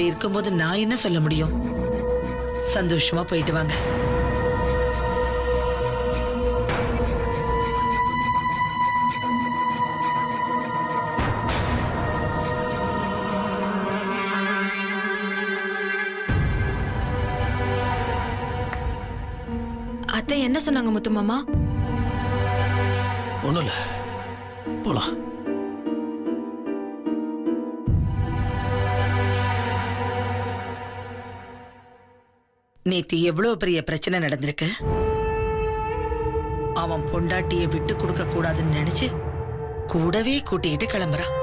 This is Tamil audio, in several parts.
அப்படி இருக்கும்போது நான் என்ன சொல்ல முடியும்? சந்தோஷமா போயிட்டு வாங்க. அத்தை என்ன சொன்னாங்க முத்து மாமா? ஒண்ணும் இல்ல, போலாம். நேத்து எவ்வளவு பெரிய பிரச்சனை நடந்திருக்கு. அவன் பொண்டாட்டியை விட்டு கொடுக்க கூடாதுன்னு நினைச்சு கூடவே கூட்டிக்கிட்டு கிளம்புறான்.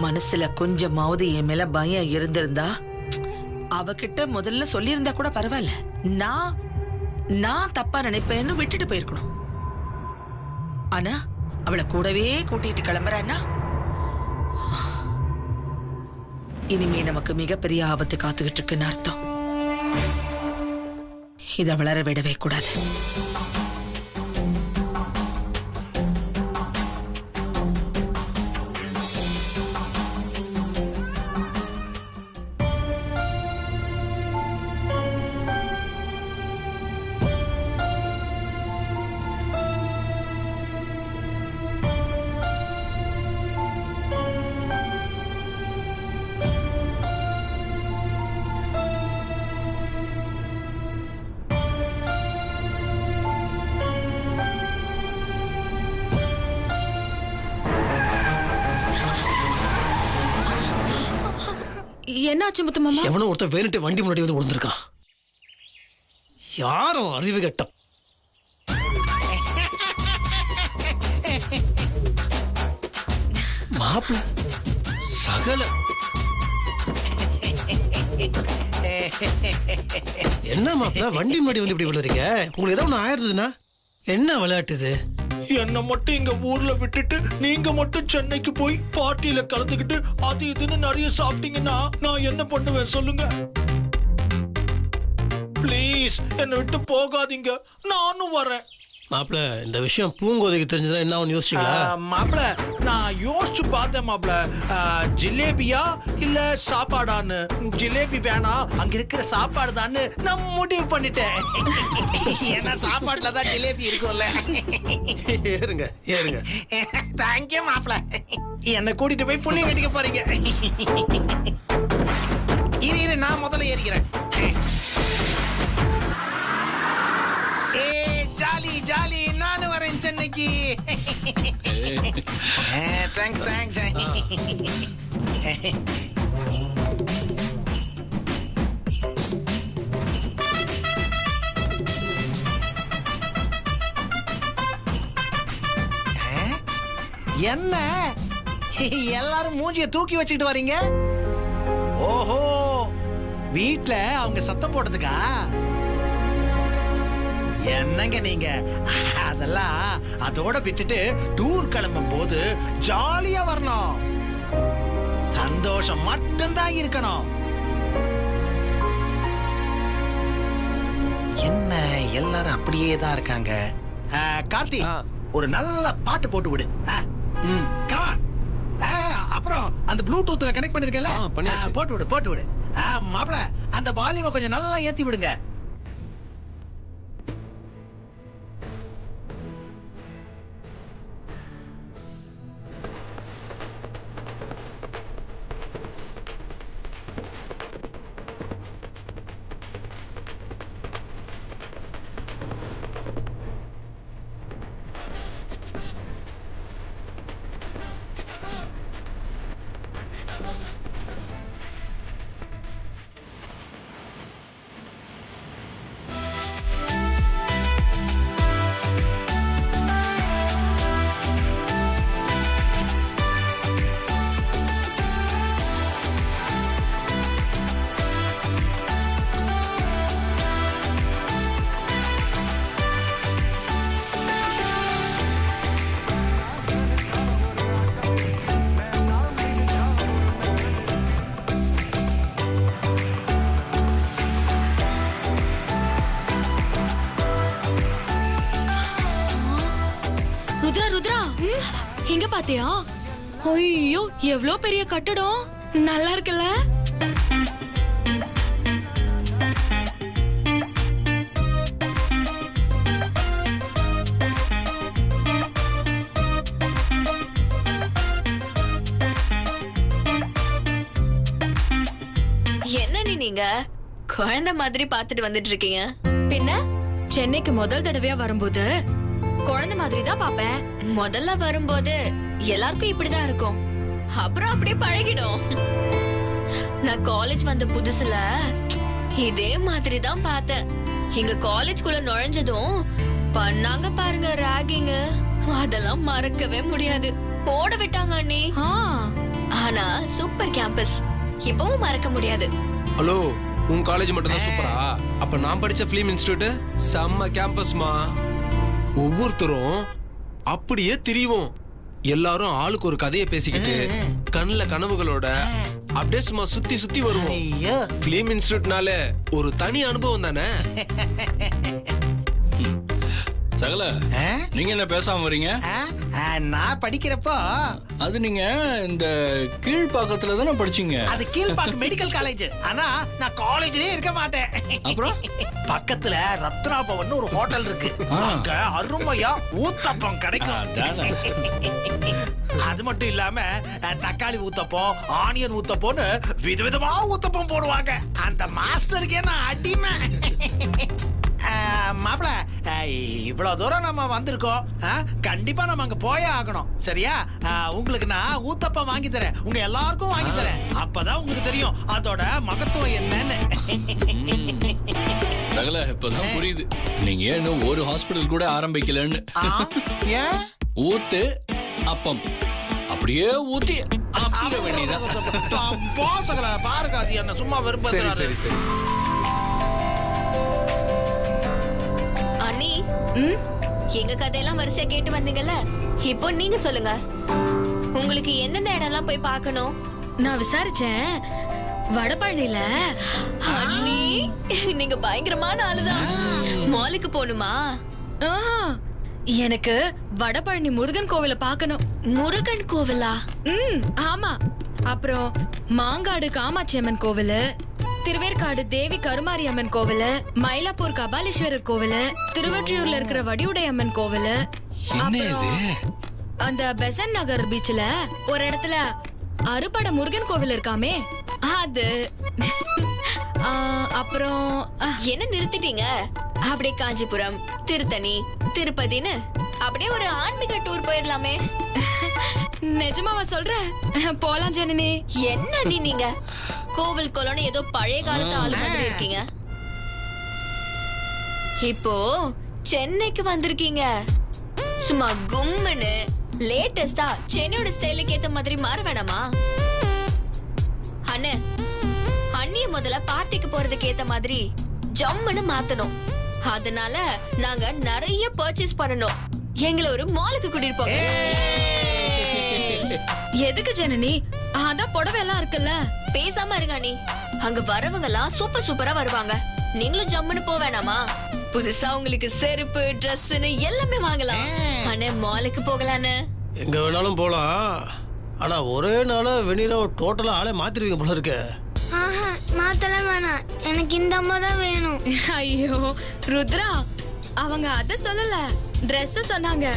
மனசுல கொஞ்சமாவது என் மேல பயம் இருந்திருந்தா அவகிட்ட முதல்ல சொல்லியிருந்தா கூட பரவாயில்ல. நான் தப்பா நினைப்பேன்னு விட்டுட்டு போயிருக்கணும். ஆனா அவளை கூடவே கூட்டிட்டு கிளம்புறான்னா இனிமே நமக்கு மிகப்பெரிய ஆபத்து காத்துக்கிட்டு இருக்குன்னு அர்த்தம். இதை வளர விடவே கூடாது. என்னாச்சு முத்து மாமா? எவனோ ஒருத்தர் வேணுட்டு வண்டி முன்னாடி வந்து விழுந்திருக்கான். யாரும் அறிவு கட்டம். மாப்பிள்ள சகல என்ன மாப்பிள்ள வண்டி முன்னாடி வந்து இப்படி விழுறீங்க? உங்களுக்கு ஏதோ ஒண்ணு ஆயிருதுன்னா என்ன விளையாட்டுது? என்ன மட்டும் இங்க ஊர்ல விட்டுட்டு நீங்க மட்டும் சென்னைக்கு போய் பார்ட்டியில கலந்துக்கிட்டு அது இதுன்னு நிறைய சாப்பிட்டீங்கன்னா நான் என்ன பண்ணுவேன் சொல்லுங்க? ப்ளீஸ் என்னை விட்டு போகாதீங்க, நானும் வரேன். மாப்பிள்ள இந்த விஷயம் பூங்கோதைக்கு தெரிஞ்சதா என்ன ஆகும் யோசிச்சீங்களா? மாப்பிள்ள நான் யோசிச்சு பார்த்தேன் மாப்பிள்ள, ஜிலேபியா இல்ல சாப்பாடான்னு. ஜிலேபி வேணாம், அங்க இருக்கிற சாப்பாடு தான்னு நான் முடிவு பண்ணிட்டேன். ஏன்னா சாப்பாடுல தான் ஜிலேபி இருக்கும்ல. ஏறுங்க ஏறுங்க. தேங்க்யூ மாப்பிள்ள. என்னை கூட்டிட்டு போய் புண்ணியம் கட்டிக்க போறீங்க. இரு நான் முதல்ல ஏறிக்கிறேன். ஜாலி ஜாலி, நானும் வரேன் சென்னைக்கு. Thanks thanks. என்ன எல்லாரும் மூஞ்சிய தூக்கி வச்சுக்கிட்டு வரீங்க? ஓஹோ, வீட்ல அவங்க சத்தம் போட்டதுக்கா? என்னங்க நீங்க அதெல்லாம் அதோட விட்டுட்டு டூர் கிளம்பும் போது ஜாலியா வரணும். சந்தோஷம் மட்டும்தான் இருக்கணும். என்ன எல்லாரும் அப்படியே தான் இருக்காங்க. கார்த்தி, ஒரு நல்ல பாட்டு போட்டு விடு. அப்புறம் அந்த ப்ளூடூத்ல கனெக்ட் பண்ணிருக்கல, போட்டு விடு. மாப்பிள அந்த வால்யூமை கொஞ்சம் நல்லா ஏத்தி விடுங்க. ருத்ரா ருத்ரா, இங்க பாத்தியா? ஐயோ எவ்வளவு பெரிய கட்டடம். நல்லா இருக்குல்ல? என்னடி நீங்க குழந்தை மாதிரி பாத்துட்டு வந்துட்டு இருக்கீங்க? பின்ன சென்னைக்கு முதல் தடவையா வரும்போது குழந்தை மாதிரி தான் பாப்பேன். முதல்ல வரும்போது எல்லாருக்கும் இப்படிதான் இருக்கும், அப்புறம் அப்படியே பழகிடும். நான் காலேஜ் வந்த புதுசுல இதே மாதிரி தான் பார்த்தேன். எங்க காலேஜ்குள்ள நுழைஞ்சதும் பண்ணாங்க பாருங்க ராகிங், அதெல்லாம் மறக்கவே முடியாது. ஓட விட்டாங்க அண்ணி. ஆனா சூப்பர் கேம்பஸ், இப்பவும் மறக்க முடியாது. ஹலோ, உன் காலேஜ் மட்டும் தான் சூப்பரா? அப்ப நான் படிச்ச பிலிம் இன்ஸ்டிடியூட் செம்ம கேம்பஸ்மா. ஒவ்வொருத்தரும் அப்படியே திரிவோம். எல்லாரும் ஆளுக்கு ஒரு கதையை பேசிக்கிட்டு கண்ணுல கனவுகளோட அப்படியே சும்மா சுத்தி சுத்தி வருவோம். பிலிம் இன்ஸ்டிடியூட்னால ஒரு தனி அனுபவம் தானே. சகல, நீங்க என்ன பேசாம வரீங்க? நான் படிக்கிறப்போ அது நீங்க இந்த கீழ்பாக்கத்துல தானே படிச்சீங்க? அது கீழ்பாக்கு மெடிக்கல் காலேஜ். ஆனா நான் காலேஜ்லயே இருக்க மாட்டேன். அப்புறம் பக்கத்துல ரத்னா பவன் ஒரு ஹோட்டல் இருக்கு, அங்க அருமையா ஊத்தப்பம் கிடைக்கும். அது மட்டும் இல்லாம தக்காளி ஊத்தப்பம், ஆனியன் ஊத்தப்பம்னு விதவிதமா ஊத்தப்பம் போடுவாங்க. அந்த மாஸ்டருக்கே நான் அடிமை. மாப்பிள, இவ்வளவு தூரம் நம்ம வந்திருக்கோம், கண்டிப்பா நம்ம அங்க போயே ஆகணும். சரியா? உங்களுக்கு நான் ஊத்தப்பம் வாங்கி தரேன், உங்க எல்லாருக்கும் வாங்கி தரேன். அப்பதான் உங்களுக்கு தெரியும் அதோட மகத்துவம் என்னன்னு. சகல, இப்பதான் புரியுது நீங்க இன்னும் ஒரு ஹாஸ்பிடல் கூட ஆரம்பிக்கலன்னு. ஊத்து அப்பம் அப்படியே ஊத்தி அப்படியே வேண்டியதான். போசகல பாருங்க, அது என்ன சும்மா வெறுப்பு. அண்ணி, எங்க கதையெல்லாம் வரிசையா கேட்டு வந்தீங்கல்ல, இப்போ நீங்க சொல்லுங்க, உங்களுக்கு எந்தெந்த இடம்லாம் போய் பார்க்கணும்? நான் விசாரிச்சேன், வடபழனில. அண்ணி, நீங்க பயங்கரமான ஆளுதான். மாலுக்கு போகணுமா? எனக்கு வடபழனி முருகன் கோவில பார்க்கணும். முருகன் கோவிலா? ஆமா. அப்புறம் மாங்காடு காமாட்சி அம்மன் கோவிலு, திருவேற்காடு தேவி கருமாரி அம்மன் கோவிலு, மயிலாப்பூர் கபாலீஸ்வரர் கோவிலு, திருவொற்றியூர்ல இருக்கிற வடிவுடை அம்மன் கோவிலு, அந்த பெசன் நகர் பீச்ல ஒரு இடத்துல அறுபட முருகன் கோவில் இருக்காமே அது. அப்புறம் என்ன நிறுத்திட்டீங்க? அப்படியே காஞ்சிபுரம், திருத்தணி, திருப்பதின்னு அப்படியே ஒரு ஆன்மீக டூர் போயிடலாமே. நிஜமாவா சொல்ற? போலாம் ஜனனி. என்னடி நீங்க கோவில் கொலோன்னு ஏதோ பழைய காலத்து ஆளு மாதிரி இருக்கீங்க. இப்போ சென்னைக்கு வந்திருக்கீங்க, சும்மா கும்முன்னு லேட்டஸ்டா சென்னையோட ஸ்டைலுக்கு ஏத்த மாதிரி மாற வேணாமா? அண்ணே, அண்ணிய முதல்ல பார்ட்டிக்கு போறதுக்கு ஏத்த மாதிரி ஜம்முன்னு மாத்தணும். அதனால நாங்க நிறைய பர்ச்சேஸ் பண்ணணும். எங்களை ஒரு மாலுக்கு கூட்டிட்டு போங்க. எதுக்கு ஜனனி? அதான் புடவை எல்லாம் இருக்குல்ல. பேசாம இருங்க அண்ணி, அங்க வரவங்க எல்லாம் சூப்பர் சூப்பரா வருவாங்க. நீங்களும் ஜம்முன்னு போக வேணாமா? புதுசா உங்களுக்கு செருப்பு, ட்ரெஸ்ன்னு எல்லாமே வாங்கலாம். அண்ணே, மாலுக்கு போகலான்னு. எங்க வேணாலும் போலாம். ஆனா ஒரே நாள வெளியில டோட்டலா ஆளே மாத்திருவீங்க போல இருக்கு. மாத்தலாம் வேணாம், எனக்கு இந்த அம்மா தான் வேணும். ஐயோ ருத்ரா, அவங்க அத சொல்லல, Dress சொன்னாங்க.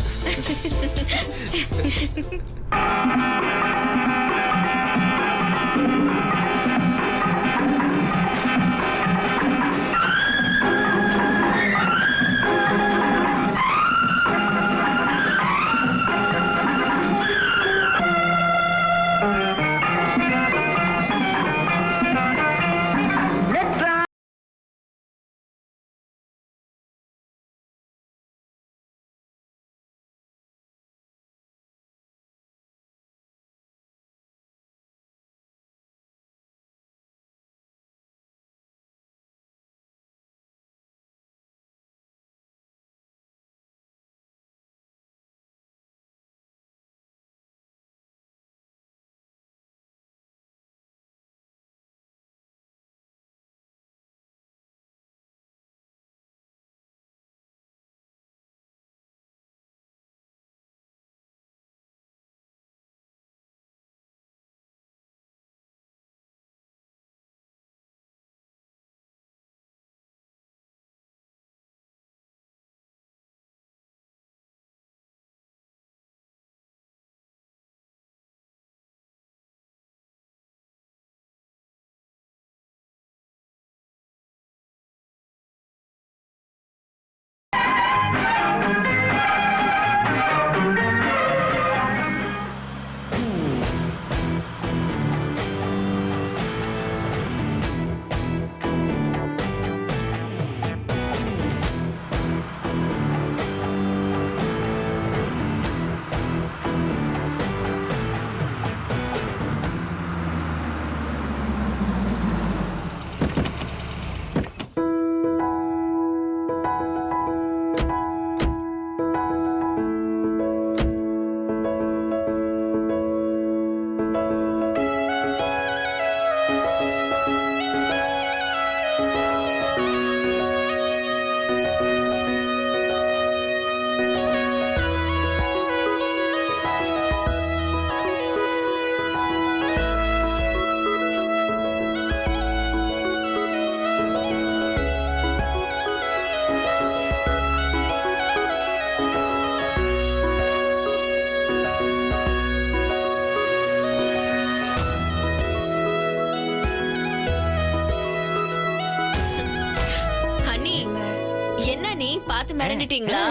பார்த்து மிரண்டுட்டீங்களா?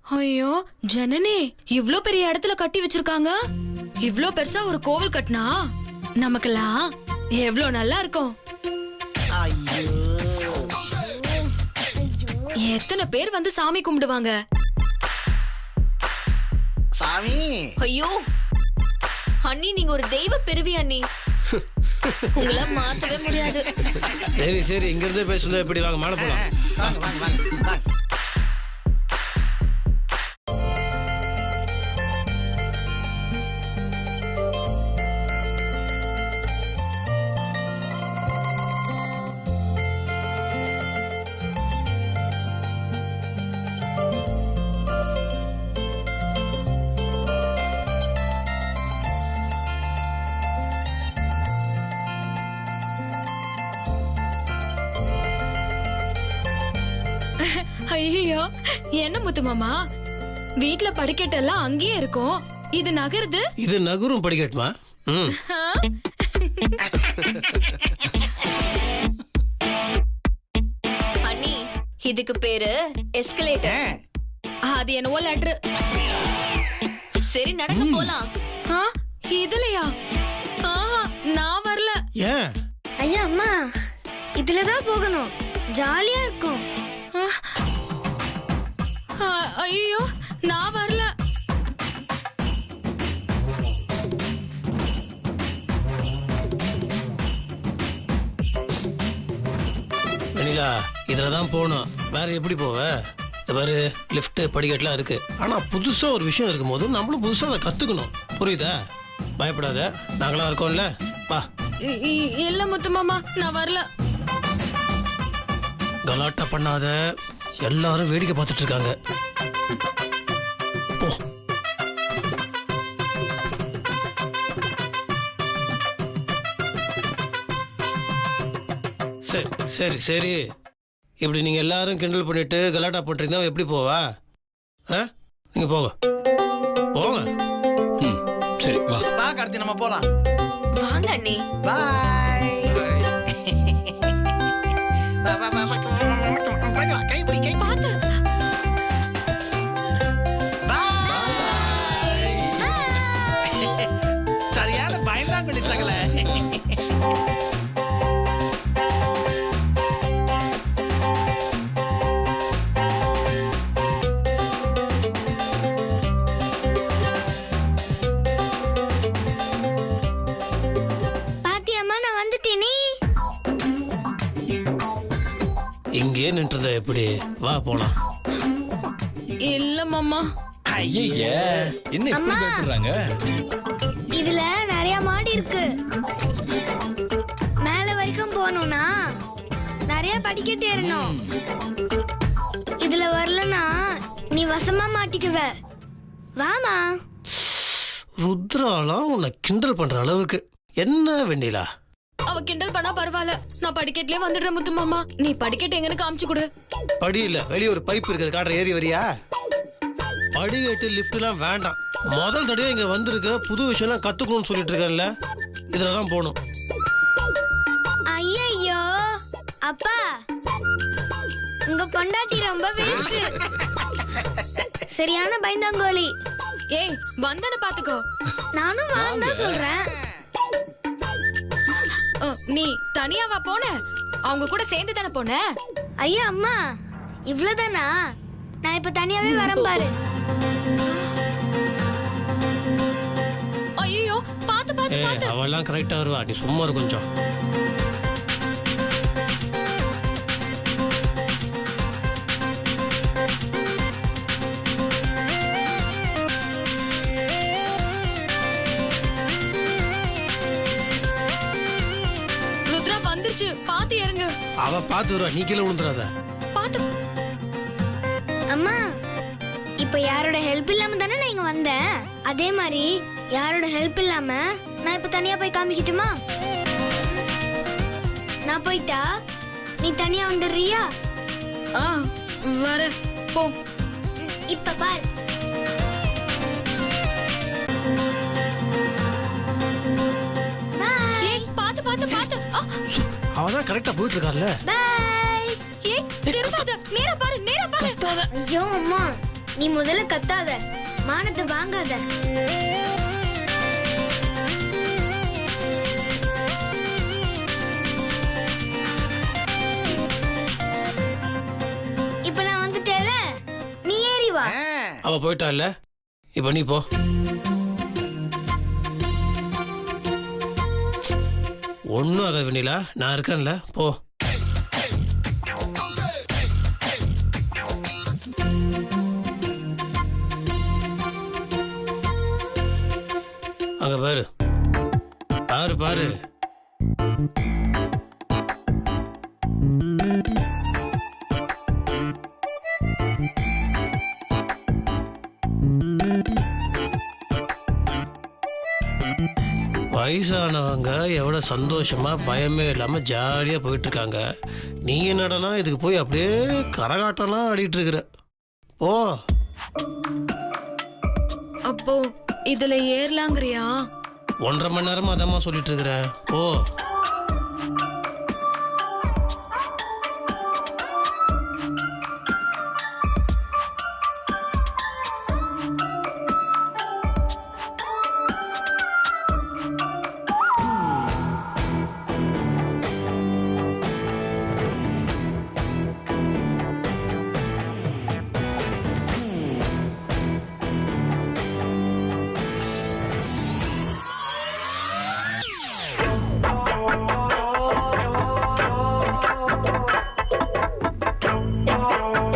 ஐயோ ஜனனி, இவ்ளோ பெரிய இடத்துல கட்டி வச்சிருக்காங்க. இவ்ளோ பெருசா ஒரு கோவில் கட்டினா நமக்கெல்லாம் எவ்ளோ நல்லா இருக்கும். எத்தனை பேர் வந்து சாமி கும்பிடுவாங்க. சாமி ஐயோ அண்ணி, நீங்க ஒரு தெய்வ பிறவி அண்ணி. உங்களை மாத்தவே முடியாது. சரி சரி, இங்க இருந்தே பேசுறது எப்படி? வாங்க மேல போலாம். வாங்க வாங்க வாங்க வாங்க. ஐயோ என்ன முத்து மாமா, வீட்ல படிக்கட்டெல்லாம் அங்கேயே இருக்கும், இது நகருது. இது நகரும் படிக்கட்டுமா? அண்ணி, இதுக்கு பேரு எஸ்கலேட்டர். அது என்னவோ லெட்டர். சரி நடந்து போலாம். இதுலயா? நான் வரல. ஏன்? ஐயா அம்மா, இதுலதான் போகணும், ஜாலியா இருக்கும். ஐயோ நான் வரல. வெண்ணிலா, இதுலதான் போகணும், வேற எப்படி போவ? இந்த மாதிரி லிஃப்ட் படிக்கட்டுலாம் இருக்கு. ஆனா புதுசா ஒரு விஷயம் இருக்கும் போது நம்மளும் புதுசா அதை கத்துக்கணும். புரியுதா? பயப்படாத, நாங்களாம் இருக்கோம்ல. வா. இல்ல முத்து மாமா, நான் வரல. கலாட்டா பண்ணாத, எல்லாரும் வேடிக்கை பார்த்துட்டு இருக்காங்க. போ. சரி சரி சரி, இப்படி நீங்க எல்லாரும் கிண்டல் பண்ணிட்டு கலாட்டா பண்றீங்கன்னா எப்படி போவா? நீங்க போங்க போங்க. சரி வா. வா கார்த்தி, நம்ம போலாம். வாங்க அண்ணி. பாய். வா வா வா வா, கை பிடி, கை பாத்து. சரியான பயந்தாங்குழி சகல. பாத்தியம்மா, நான் வந்துட்டேனே. இங்கே நின்றுதா எப்படி? வா போலாம். இல்ல மாமா. ஐயே, என்ன இப்படி பயப்படுறாங்க? இதுல நிறைய மாடி இருக்கு, மேல வரைக்கும் போகணும்னா நிறைய படிக்கட்டு ஏறணும். இதுல வரலனா நீ வசமா மாட்டிக்குவ. வாமா. ருத்ராலாம் உன்னை கிண்டல் பண்ற அளவுக்கு என்ன வெண்ணிலா? அவ கிண்டல் பண்ணா பரவாயில்ல, நான் படிக்கட்டுலயே வந்துடுறேன் முத்து மாமா. நீ படிக்கட்டு எங்கன்னு காமிச்சு கொடு. படி இல்ல, வெளியே ஒரு பைப் இருக்குது, காட்டுற, ஏறி வரியா? படிக்கட்டு லிஃப்ட் எல்லாம் வேண்டாம். முதல் தடவை இங்க வந்திருக்க, புது விஷயம் எல்லாம் கத்துக்கணும்னு சொல்லிட்டு இருக்கேன்ல, இதுலதான் போகணும். ஐயோ அப்பா, உங்க பொண்டாட்டி ரொம்ப வேஸ்ட். சரியான பயந்தாங்கோலி. ஏய் வந்தன பாத்துக்கோ. நானும் வாங்க சொல்றேன். நீ தனியாவா போன? அவங்க கூட சேர்ந்து தானே போன? ஐயா அம்மா, இவ்வளவுதானா? நான் இப்ப தனியாவே வரேன் பாரு. ஐயோ பாத்து பாத்து பாத்து. அவெல்லாம் கரெக்டா வருவா, நீ சும்மா இரு கொஞ்சம். ருத்ரா வந்துருச்சு, பாத்து இறங்கு. அவ பாத்து வருவா, நீ கீழே விழுந்துடாத. பாத்து. அம்மா, இப்ப யாரோட ஹெல்ப் இல்லாம தானே நான் இங்க வந்தேன். அதே மாதிரி யாரோட ஹெல்ப் இல்லாம நான் இப்ப தனியா போய் காமிக்கட்டுமா? நான் போயிட்டா நீ தனியா வந்துடுறியா? வர போ. இப்ப பார். ஏய் பாத்து பாத்து பாத்து. அவதான் கரெக்டா போயிட்டு இருக்கார்ல. பை. ஏய் திரும்பாத, நேரா பாரு, நேரா பாரு. ஐயோ அம்மா, நீ முதல்ல கத்தாத, மானத்தை வாங்காத. இப்ப நான் வந்துட்டேல, நீ ஏறி வா. அவ போயிட்டா இல்ல, இப்ப நீ போ. ஒன்னும் ஆகாது வெண்ணிலா, நான் இருக்கேன்ல, போ. அங்க பாரு, பாரு பாரு. வயசானவங்க எவ்வளவு சந்தோஷமா பயமே இல்லாம ஜாலியா போயிட்டு இருக்காங்க. நீ என்னடனா இதுக்கு போய் அப்படியே கரகாட்டம்லாம் ஆடிட்டு இருக்கிற. ஓ, அப்போ இதுல ஏறலாங்கறியா? 1.5 மணி நேரமா அதம்மா சொல்லிட்டு இருக்கிறேன். ஓ.